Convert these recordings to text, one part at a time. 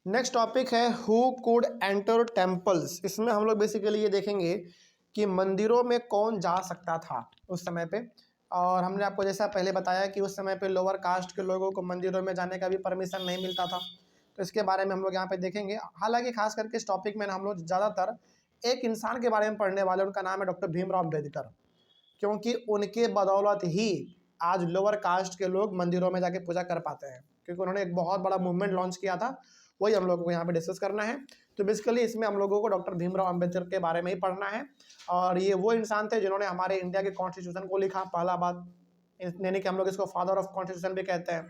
Next topic है who could enter temples. इसमें हम लोग बेसिकली ये देखेंगे कि मंदिरों में कौन जा सकता था उस समय पे। और हमने आपको जैसा पहले बताया कि उस समय पे लोअर कास्ट के लोगों को मंदिरों में जाने का भी परमिशन नहीं मिलता था, तो इसके बारे में हम लोग यहाँ पे देखेंगे। हालांकि खास करके इस टॉपिक में हम लोग ज़्यादातर एक इंसान के बारे में पढ़ने वाले, उनका नाम है डॉक्टर भीमराव अम्बेडकर, क्योंकि उनके बदौलत ही आज लोअर कास्ट के लोग मंदिरों में जाके पूजा कर पाते हैं, क्योंकि उन्होंने एक बहुत बड़ा मूवमेंट लॉन्च किया था। वही हम लोगों को यहाँ पे डिस्कस करना है। तो बेसिकली इसमें हम लोगों को डॉक्टर भीमराव अम्बेडकर के बारे में ही पढ़ना है। और ये वो इंसान थे जिन्होंने हमारे इंडिया के कॉन्स्टिट्यूशन को लिखा, पहला बात, यानी कि हम लोग इसको फादर ऑफ कॉन्स्टिट्यूशन भी कहते हैं।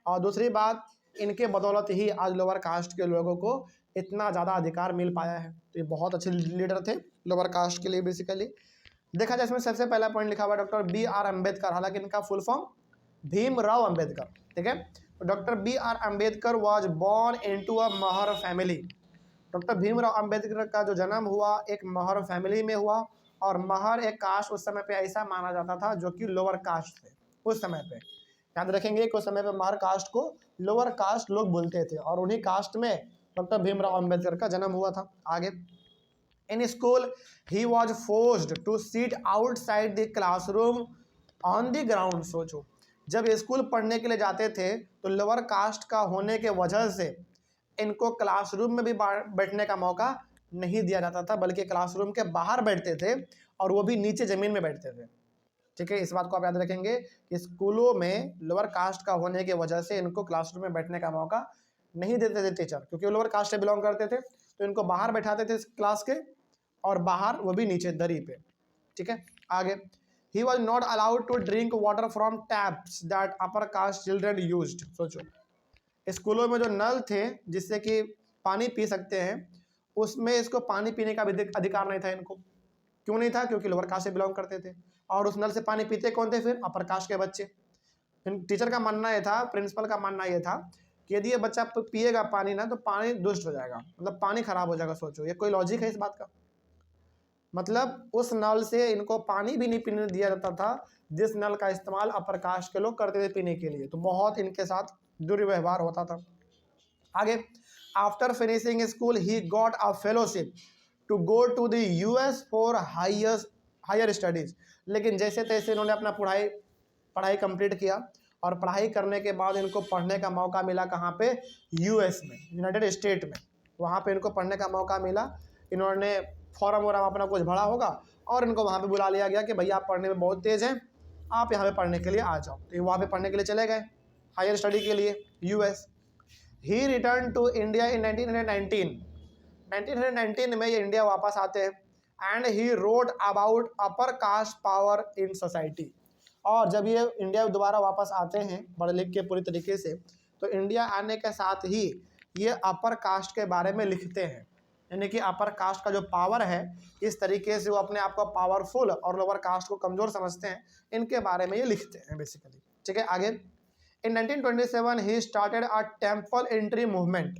और दूसरी बात, इनके बदौलत ही आज लोअर कास्ट के लोगों को इतना ज़्यादा अधिकार मिल पाया है। तो ये बहुत अच्छे लीडर थे लोअर कास्ट के लिए। बेसिकली देखा जाए इसमें सबसे पहला पॉइंट लिखा हुआ है डॉक्टर बी आर अम्बेडकर, हालांकि इनका फुल फॉर्म भीमराव अम्बेडकर, ठीक है। Doctor B R Ambedkar was born into a Mahar family. Doctor Bhimrao Ambedkar का जो जन्म हुआ एक महर फैमिली में हुआ। और महर एक कास्ट उस समय पे ऐसा माना जाता था जो कि लोअर कास्ट थे उस समय पे। याद रखेंगे कि उस समय पे महर कास्ट को लोअर कास्ट लोग बोलते थे, और उन्हीं कास्ट में डॉक्टर भीमराव अम्बेडकर का जन्म हुआ था। आगे, in school he was forced to sit outside the classroom on the ground. सोचो, जब स्कूल पढ़ने के लिए जाते थे तो लोअर कास्ट का होने के वजह से इनको क्लासरूम में भी बैठने का मौका नहीं दिया जाता था, बल्कि क्लासरूम के बाहर बैठते थे, और वो भी नीचे ज़मीन में बैठते थे, ठीक है। इस बात को आप याद रखेंगे कि स्कूलों में लोअर कास्ट का होने की वजह से इनको क्लासरूम में बैठने का मौका नहीं देते थे टीचर, क्योंकि लोअर कास्ट से बिलोंग करते थे, तो इनको बाहर बैठाते थे क्लास के, और बाहर वो भी नीचे दरी पे, ठीक है। आगे, he was not allowed to drink water from taps that upper caste children used. सोचो, स्कूलों में जो नल थे जिससे कि पानी पी सकते हैं, उसमें इसको पानी पीने का भी अधिकार नहीं था इनको। क्यों नहीं था? क्योंकि लोअर कास्ट से बिलोंग करते थे, और उस नल से पानी पीते कौन थे? फिर अपर कास्ट के बच्चे। टीचर का मानना ये था, प्रिंसिपल का मानना ये था कि यदि ये बच्चा पिएगा पानी ना, तो पानी दुष्ट हो जाएगा, मतलब पानी खराब हो जाएगा। सोचो, ये कोई लॉजिक है इस बात का? मतलब उस नल से इनको पानी भी नहीं पीने दिया जाता था जिस नल का इस्तेमाल अपर कास्ट के लोग करते थे पीने के लिए। तो बहुत इनके साथ दुर्व्यवहार होता था। आगे, after finishing school he got a fellowship to go to the US for higher studies. लेकिन जैसे तैसे इन्होंने अपना पढ़ाई कंप्लीट किया, और पढ़ाई करने के बाद इनको पढ़ने का मौका मिला कहाँ पे? यूएस में, यूनाइटेड स्टेट में। वहाँ पे इनको पढ़ने का मौका मिला। इन्होंने फॉर्म वॉर्म अपना कुछ भरा होगा, और इनको वहाँ पे बुला लिया गया कि भैया आप पढ़ने में बहुत तेज़ हैं, आप यहाँ पे पढ़ने के लिए आ जाओ। तो वहाँ पे पढ़ने के लिए चले गए हायर स्टडी के लिए US. He return to India in 1919 में ये इंडिया वापस आते हैं। And he wrote about upper caste power in society. और जब ये इंडिया दोबारा वापस आते हैं पढ़ लिख के पूरी तरीके से, तो इंडिया आने के साथ ही ये अपर कास्ट के बारे में लिखते हैं, यानी कि अपर कास्ट का जो पावर है, इस तरीके से वो अपने आप को पावरफुल और लोअर कास्ट को कमज़ोर समझते हैं, इनके बारे में ये लिखते हैं बेसिकली, ठीक है। आगे, इन 1927 he started a temple entry movement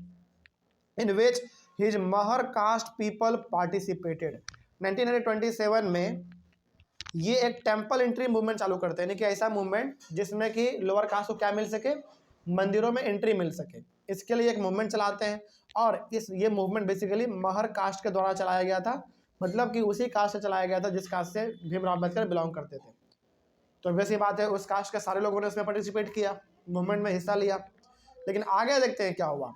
in which his Mahar caste people participated। 1927 में ये एक टेम्पल एंट्री मूवमेंट चालू करते हैं, यानी कि ऐसा मूवमेंट जिसमें कि लोअर कास्ट को क्या मिल सके? मंदिरों में एंट्री मिल सके। इसके लिए एक मूवमेंट चलाते हैं, और ये मूवमेंट बेसिकली महर कास्ट के द्वारा चलाया गया था, मतलब कि उसी कास्ट से चलाया गया था जिस कास्ट से भीमराव अम्बेडकर बिलोंग करते थे। तो वैसी बात है, उस कास्ट के सारे लोगों ने उसमें पार्टिसिपेट किया, मूवमेंट में हिस्सा लिया। लेकिन आगे देखते हैं क्या हुआ।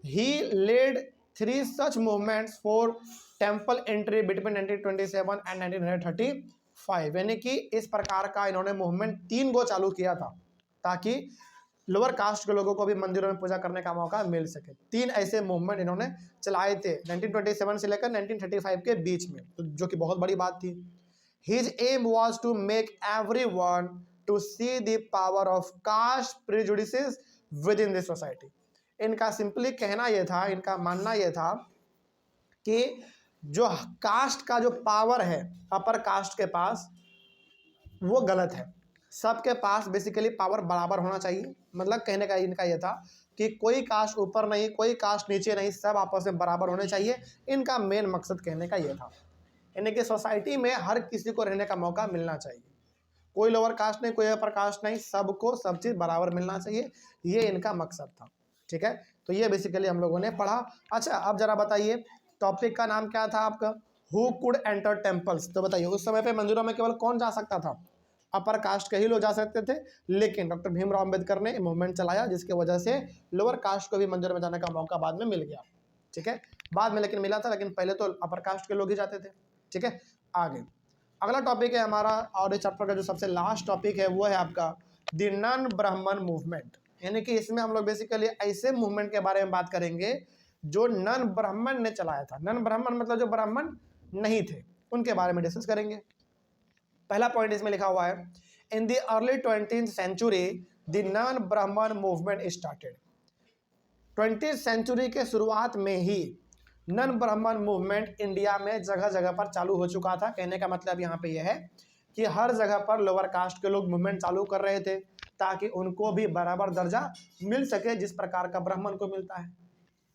He led 3 such movements for temple entry between 1927 and 1935। यानी कि इस प्रकार का इन्होंने मूवमेंट 3 गो चालू किया था, ताकि लोअर कास्ट के लोगों को भी मंदिरों में पूजा करने का मौका मिल सके। 3 ऐसे मूवमेंट इन्होंने चलाए थे 1927 से लेकर 1935 के बीच में, तो जो कि बहुत बड़ी बात थी। His aim was to make everyone to see the power of caste prejudices within the society। इनका सिंपली कहना यह था, इनका मानना यह था कि जो कास्ट का जो पावर है अपर कास्ट के पास, वो गलत है। सबके पास बेसिकली पावर बराबर होना चाहिए। मतलब कहने का इनका यह था कि कोई कास्ट ऊपर नहीं, कोई कास्ट नीचे नहीं, सब आपस में बराबर होने चाहिए। इनका मेन मकसद कहने का यह था, यानी कि सोसाइटी में हर किसी को रहने का मौका मिलना चाहिए। कोई लोअर कास्ट नहीं, कोई अपर कास्ट नहीं, सबको सब चीज़ बराबर मिलना चाहिए। ये इनका मकसद था, ठीक है, तो ये बेसिकली हम लोगों ने पढ़ा। अच्छा, अब जरा बताइए टॉपिक का नाम क्या था आपका, हु कुड एंटर टेम्पल्स। तो बताइए उस समय पे मंदिरों में केवल कौन जा सकता था, अपर कास्ट के ही लोग जा सकते थे, लेकिन डॉक्टर भीमराव अंबेडकर ने मूवमेंट चलाया जिसकी वजह से लोअर कास्ट को भी मंदिर में जाने का मौका बाद में मिल गया। ठीक है, बाद में लेकिन मिला था, लेकिन पहले तो अपर कास्ट के लोग ही जाते थे। ठीक है, आगे अगला टॉपिक है हमारा, और इस चैप्टर का जो सबसे लास्ट टॉपिक है वो है आपका द नॉन ब्राह्मण मूवमेंट। यानी कि इसमें हम लोग बेसिकली ऐसे मूवमेंट के बारे में बात करेंगे जो नॉन ब्राह्मण ने चलाया था। नॉन ब्राह्मण मतलब जो ब्राह्मण नहीं थे, उनके बारे में डिस्कस करेंगे। पहला पॉइंट इसमें लिखा हुआ है, in the early 20th century the non Brahmin movement started. 20th century के शुरुआत में ही नॉन ब्राह्मण मूवमेंट इंडिया में जगह जगह पर चालू हो चुका था। कहने का मतलब यहाँ पे यह है कि हर जगह पर लोअर कास्ट के लोग मूवमेंट चालू कर रहे थे ताकि उनको भी बराबर दर्जा मिल सके जिस प्रकार का ब्राह्मण को मिलता है।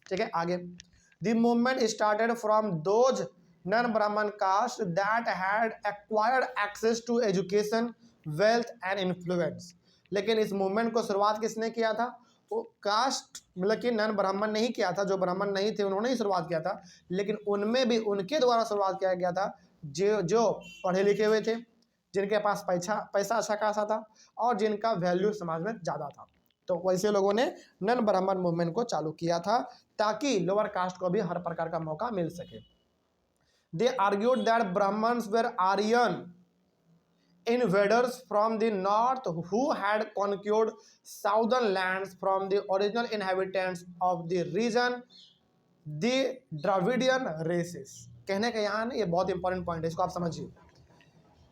ठीक है, आगे the movement started from those non Brahmin caste that had acquired access to education, wealth and influence. लेकिन इस मूवमेंट को शुरुआत किसने किया था, वो कास्ट मतलब कि नॉन ब्राह्मण नहीं किया था, जो ब्राह्मण नहीं थे उन्होंने ही शुरुआत किया था, लेकिन उनमें भी उनके द्वारा शुरुआत किया गया था जो पढ़े लिखे हुए थे, जिनके पास पैसा अच्छा खासा था और जिनका वैल्यू समाज में ज़्यादा था। तो वैसे लोगों ने नॉन ब्राह्मण मूवमेंट को चालू किया था ताकि लोअर कास्ट को भी हर प्रकार का मौका मिल सके। They argued that Brahmins were Aryan invaders from the north who had conquered southern lands from the original inhabitants of the region, the Dravidian races। कहने का यहाँ ये बहुत इंपॉर्टेंट पॉइंट है, इसको आप समझिए।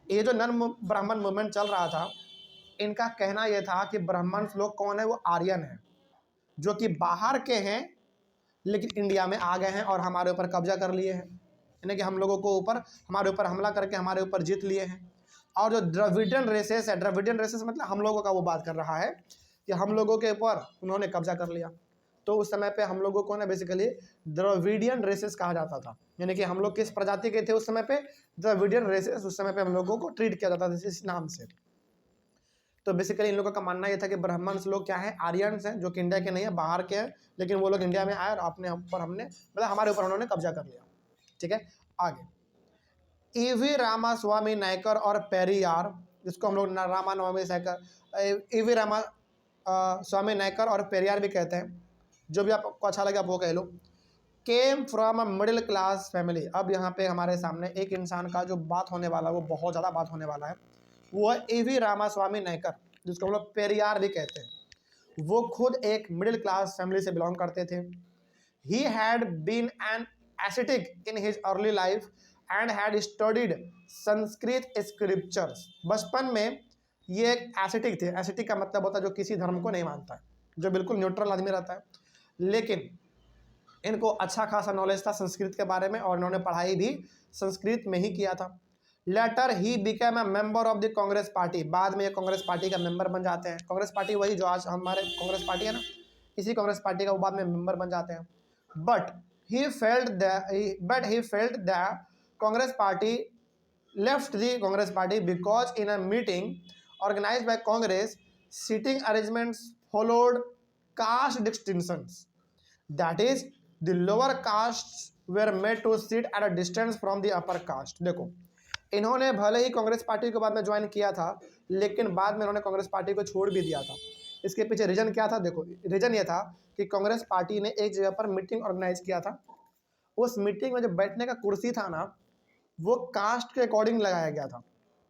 ये जो नॉन ब्राह्मण मूवमेंट चल रहा था, इनका कहना यह था कि ब्राह्मण लोग कौन है, वो आर्यन है जो कि बाहर के हैं लेकिन इंडिया में आ गए हैं और हमारे ऊपर कब्जा कर लिए हैं, यानी कि हम लोगों को ऊपर हमारे ऊपर हमला करके हमारे ऊपर जीत लिए हैं। और जो द्रविडियन रेसेस है, द्रविडियन रेसेस मतलब हम लोगों का वो बात कर रहा है कि हम लोगों के ऊपर उन्होंने कब्जा कर लिया। तो उस समय पे हम लोगों को ना बेसिकली द्रविडियन रेसेस कहा जाता था, यानी कि हम लोग किस प्रजाति के थे उस समय पे, द्रविडियन रेसेस। उस समय पे हम लोगों को ट्रीट किया जाता था इस नाम से। तो बेसिकली इन लोगों का मानना यह था कि ब्राह्मण लोग क्या है, आर्यंस हैं, जो कि इंडिया के नहीं है, बाहर के हैं, लेकिन वो लोग इंडिया में आए और अपने ऊपर हमने मतलब हमारे ऊपर उन्होंने कब्जा कर लिया। ठीक है, आगे ईवी रामास्वामी नायकर और पेरियार, जिसको हम लोग रामानवमी साइकर ईवी रामा स्वामी नायकर और पेरियार भी कहते हैं, जो भी आपको अच्छा लगे आप वो कह लो, came from a middle class family. अब यहाँ पे हमारे सामने एक इंसान का जो बात होने वाला है वो बहुत ज़्यादा बात होने वाला है, वो है ईवी रामास्वामी नायकर, जिसको हम लोग पेरियार भी कहते हैं। वो खुद एक मिडिल क्लास फैमिली से बिलोंग करते थे। He had been an ascetic in his early life and had studied Sanskrit scriptures. बचपन में ये एक एसेटिक थे। एसेटिक का मतलब होता है जो किसी धर्म को नहीं मानता है, जो बिल्कुल न्यूट्रल आदमी रहता है, लेकिन इनको अच्छा खासा नॉलेज था संस्कृत के बारे में और इन्होंने पढ़ाई भी संस्कृत में ही किया था। Later he became a member of the Congress party. बाद में ये कांग्रेस पार्टी का मेंबर बन जाते हैं। कांग्रेस पार्टी वही जो आज हमारे कांग्रेस पार्टी है ना, इसी कांग्रेस पार्टी का वो बाद में मेंबर बन जाते हैं। But he felt the Congress party left the Congress party because in a meeting organized by Congress, seating arrangements followed caste distinctions. That is, the lower castes were made to sit at a distance from the upper caste। देखो, इन्होंने भले ही Congress party को बाद में join किया था, लेकिन बाद में इन्होंने कांग्रेस पार्टी को छोड़ भी दिया था। इसके पीछे रीजन क्या था? देखो, रीजन ये था कि कांग्रेस पार्टी ने एक जगह पर मीटिंग ऑर्गेनाइज किया था। उस मीटिंग में जो बैठने का कुर्सी था ना, वो कास्ट के अकॉर्डिंग लगाया गया था।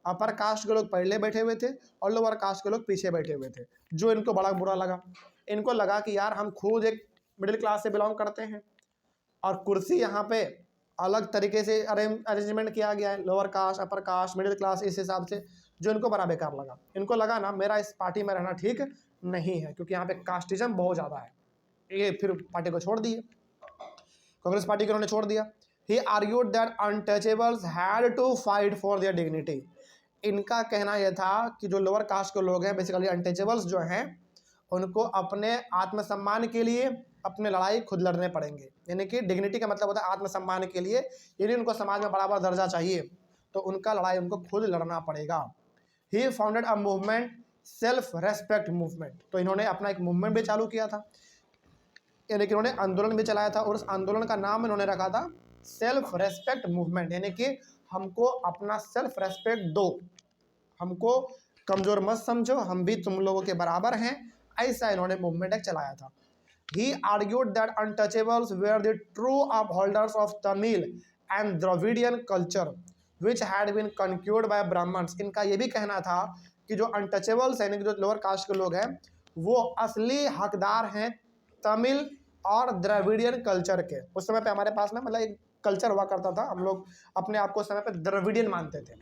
अपर कास्ट के लोग पहले बैठे हुए थे और लोअर कास्ट के लोग पीछे बैठे हुए थे, जो इनको बड़ा बुरा लगा। इनको लगा कि यार हम खुद एक मिडिल क्लास से बिलोंग करते हैं और कुर्सी यहाँ पे अलग तरीके से अरेंजमेंट किया गया है, lower caste upper caste middle class, इस हिसाब से, जो इनको बड़ा बेकार लगा। इनको लगा ना मेरा इस पार्टी में रहना ठीक नहीं है, क्योंकि यहाँ पे कास्टिज्म बहुत ज़्यादा है। ये फिर पार्टी को छोड़ दिए, कांग्रेस पार्टी को उन्होंने छोड़ दिया। He argued that untouchables had to fight for their dignity। इनका कहना यह था कि जो लोअर कास्ट के लोग हैं, बेसिकली अनटचेबल्स जो हैं, उनको अपने आत्मसम्मान के लिए अपने लड़ाई खुद लड़ने पड़ेंगे। यानी कि डिग्निटी का मतलब होता है आत्मसम्मान के लिए, यदि उनको समाज में बराबर दर्जा चाहिए तो उनका लड़ाई उनको खुद लड़ना पड़ेगा। He founded a movement, self respect movement. तो इन्होंने अपना एक मूवमेंट भी चालू किया था। यानी कि उन्होंने आंदोलन भी चलाया था और उस आंदोलन का नाम इन्होंने रखा था सेल्फ रेस्पेक्ट मूवमेंट, यानी कि हमको अपना सेल्फ रेस्पेक्ट दो, हमको कमजोर मत समझो, हम भी तुम लोगों के बराबर हैं, ऐसा इन्होंने मूवमेंट एक चलाया था। He argued that untouchables were the true upholders of Tamil and Dravidian culture, which had been conquered by Brahmins. इनका ये भी कहना था कि जो अनटचेबल्स हैं, जो लोअर कास्ट के लोग हैं, वो असली हकदार हैं तमिल और द्रविडियन कल्चर के। उस समय पे हमारे पास में मतलब एक कल्चर हुआ करता था, हम लोग अपने आप को उस समय पे द्रविडियन मानते थे।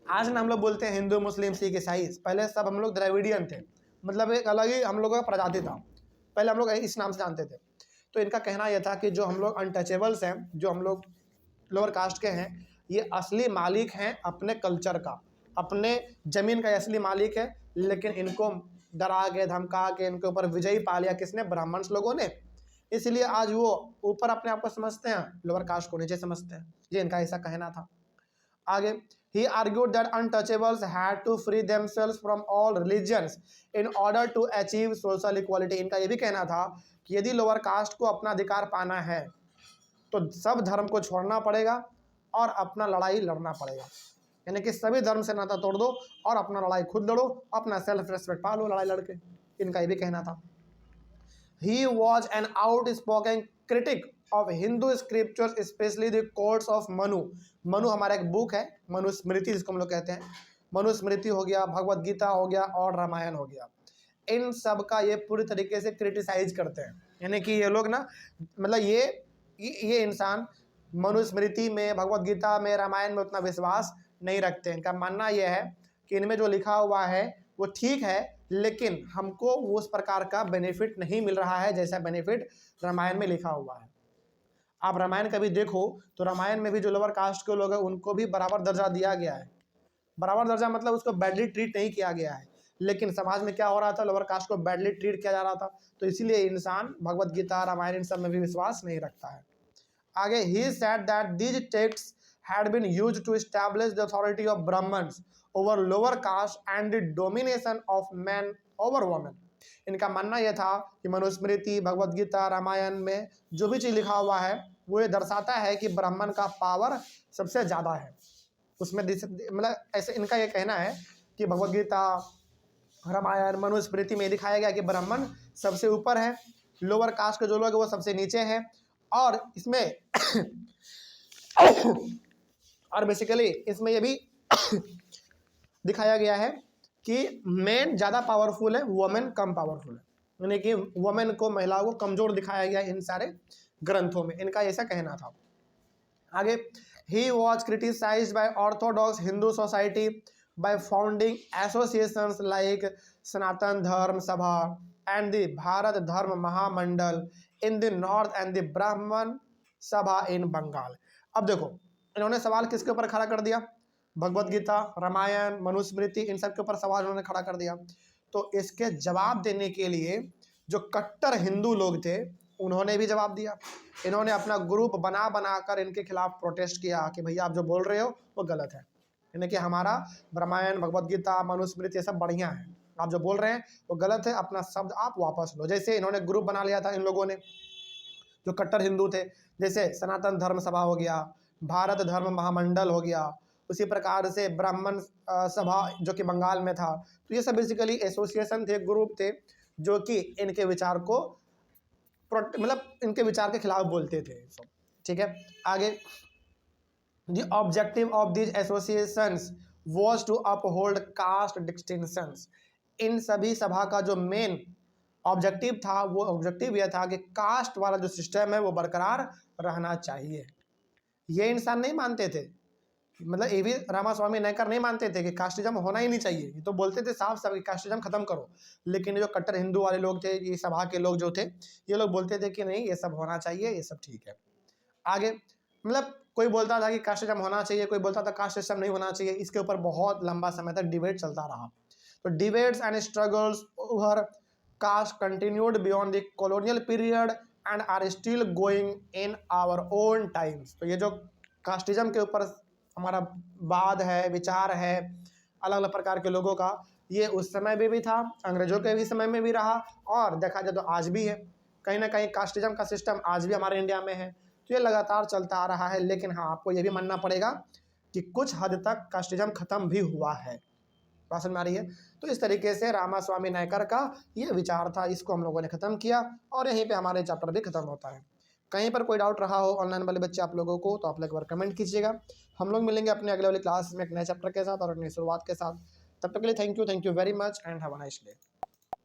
आज ना हम लोग बोलते हैं हिंदू मुस्लिम सिख ईसाई, पहले सब हम लोग द्रविडियन थे, मतलब एक अलग ही हम लोगों का प्रजाति था, पहले हम लोग इस नाम से जानते थे। तो इनका कहना यह था कि जो हम लोग अनटचेबल्स हैं, जो हम लोग लोअर कास्ट के हैं, ये असली मालिक हैं अपने कल्चर का, अपने ज़मीन का असली मालिक है, लेकिन इनको डरा के धमका के इनके ऊपर विजयी पा लिया किसने? ब्राह्मण्स लोगों ने। इसलिए आज वो ऊपर अपने आप को समझते हैं, लोअर कास्ट को नीचे समझते हैं। ये इनका ऐसा कहना था। आगे, he argued that untouchables had to free themselves from all religions in order to achieve social equality. इनका ये भी कहना था कि यदि लोअर कास्ट को अपना अधिकार पाना है तो सब धर्म को छोड़ना पड़ेगा और अपना लड़ाई लड़ना पड़ेगा, यानी कि सभी धर्म से नाता तोड़ दो और अपना लड़ाई खुद लड़ो, अपना सेल्फ रेस्पेक्ट पा लो लड़ाई लड़के। इनका ये भी कहना था। He was an outspoken critic of Hindu scriptures, especially the codes of Manu. Manu हमारा एक बुक है, मनुस्मृति जिसको हम लोग कहते हैं। मनुस्मृति हो गया, भगवत गीता हो गया और रामायण हो गया। इन सब का ये पूरी तरीके से क्रिटिसाइज करते हैं, यानी कि ये लोग ना मतलब ये इंसान मनुस्मृति में, भगवत गीता में, रामायण में उतना विश्वास नहीं रखते हैं। इनका मानना यह है कि इनमें जो लिखा हुआ है वो ठीक है, लेकिन हमको उस प्रकार का बेनिफिट नहीं मिल रहा है जैसा बेनिफिट रामायण में लिखा हुआ है। आप रामायण कभी देखो तो रामायण में भी जो लोअर कास्ट के लोग हैं उनको भी बराबर दर्जा दिया गया है। बराबर दर्जा मतलब उसको बैडली ट्रीट नहीं किया गया है, लेकिन समाज में क्या हो रहा था? लोअर कास्ट को बैडली ट्रीट किया जा रहा था। तो इसीलिए इंसान भगवत गीता, रामायण इन सब में भी विश्वास नहीं रखता है। आगे, he said that these texts had been used to establish the authority of Brahmins over lower caste and the domination of men over women. इनका मानना यह था कि मनुस्मृति, भगवत गीता, रामायण में जो भी चीज़ लिखा हुआ है वो ये दर्शाता है कि ब्राह्मण का पावर सबसे ज़्यादा है उसमें। मतलब ऐसे इनका ये कहना है कि भगवत गीता, रामायण, मनुस्मृति में दिखाया गया कि ब्राह्मण सबसे ऊपर है, लोअर कास्ट के जो लोग हैं वो सबसे नीचे हैं। और इसमें और बेसिकली इसमें ये भी दिखाया गया है कि मेन ज़्यादा पावरफुल है, वुमेन कम पावरफुल है, यानी कि वुमेन को, महिलाओं को कमज़ोर दिखाया गया इन सारे ग्रंथों में। इनका ऐसा कहना था। आगे, he was criticised by orthodox Hindu society by founding associations like Sanatan Dharma Sabha and the Bharat Dharma Mahamandal in the north and the Brahmin Sabha इन बंगाल। अब देखो, इन्होंने सवाल किसके ऊपर खड़ा कर दिया? भगवत गीता, रामायण, मनुस्मृति, इन सब के ऊपर सवाल उन्होंने खड़ा कर दिया। तो इसके जवाब देने के लिए जो कट्टर हिंदू लोग थे उन्होंने भी जवाब दिया। इन्होंने अपना ग्रुप बना कर इनके खिलाफ प्रोटेस्ट किया कि भैया आप जो बोल रहे हो वो गलत है, यानी कि हमारा रामायण, भगवत गीता, मनुस्मृति ये सब बढ़िया है, आप जो बोल रहे हैं वो गलत है, अपना शब्द आप वापस लो। जैसे इन्होंने ग्रुप बना लिया था इन लोगों ने जो कट्टर हिंदू थे, जैसे सनातन धर्म सभा हो गया, भारत धर्म महामंडल हो गया, उसी प्रकार से ब्राह्मण सभा जो कि बंगाल में था। तो ये सब बेसिकली एसोसिएशन थे, ग्रुप थे जो कि इनके विचार को मतलब इनके विचार के खिलाफ बोलते थे। ठीक है, आगे, the objective of this associations was to uphold caste distinctions. इन सभी सभा का जो मेन ऑब्जेक्टिव था वो ऑब्जेक्टिव यह था कि कास्ट वाला जो सिस्टम है वो बरकरार रहना चाहिए। ये इंसान नहीं मानते थे, मतलब ए वी रामास्वामी नायकर नहीं मानते थे कि कास्टिज्म होना ही नहीं चाहिए, ये तो बोलते थे साफ साफ कि कास्टिज्म खत्म करो। लेकिन जो कट्टर हिंदू वाले लोग थे, ये सभा के लोग जो थे, ये लोग बोलते थे कि नहीं ये सब होना चाहिए, ये सब ठीक है। आगे, मतलब कोई बोलता था कि कास्टिज्म होना चाहिए, कोई बोलता था कास्ट सिस्टम नहीं होना चाहिए। इसके ऊपर बहुत लंबा समय तक डिबेट चलता रहा। तो debates and struggles over caste continued beyond the colonial period and are still going in our own times. तो ये जो कास्टिज्म के ऊपर हमारा वाद है, विचार है अलग अलग प्रकार के लोगों का, ये उस समय में भी था, अंग्रेजों के भी समय में भी रहा और देखा जाए तो आज भी है। कहीं ना कहीं कास्टिज्म का सिस्टम आज भी हमारे इंडिया में है, तो ये लगातार चलता आ रहा है। लेकिन हाँ, आपको ये भी मानना पड़ेगा कि कुछ हद तक कास्टिज्म खत्म भी हुआ है। बात समझ में आ रही है? तो इस तरीके से रामास्वामी नायकर का ये विचार था, इसको हम लोगों ने खत्म किया और यहीं पे हमारे चैप्टर भी खत्म होता है। कहीं पर कोई डाउट रहा हो ऑनलाइन वाले बच्चे आप लोगों को, तो आप लोग एक बार कमेंट कीजिएगा। हम लोग मिलेंगे अपने अगले वाली क्लास में एक नए चैप्टर के साथ और एक नई शुरुआत के साथ। तब तक के लिए thank you very much and have a nice day.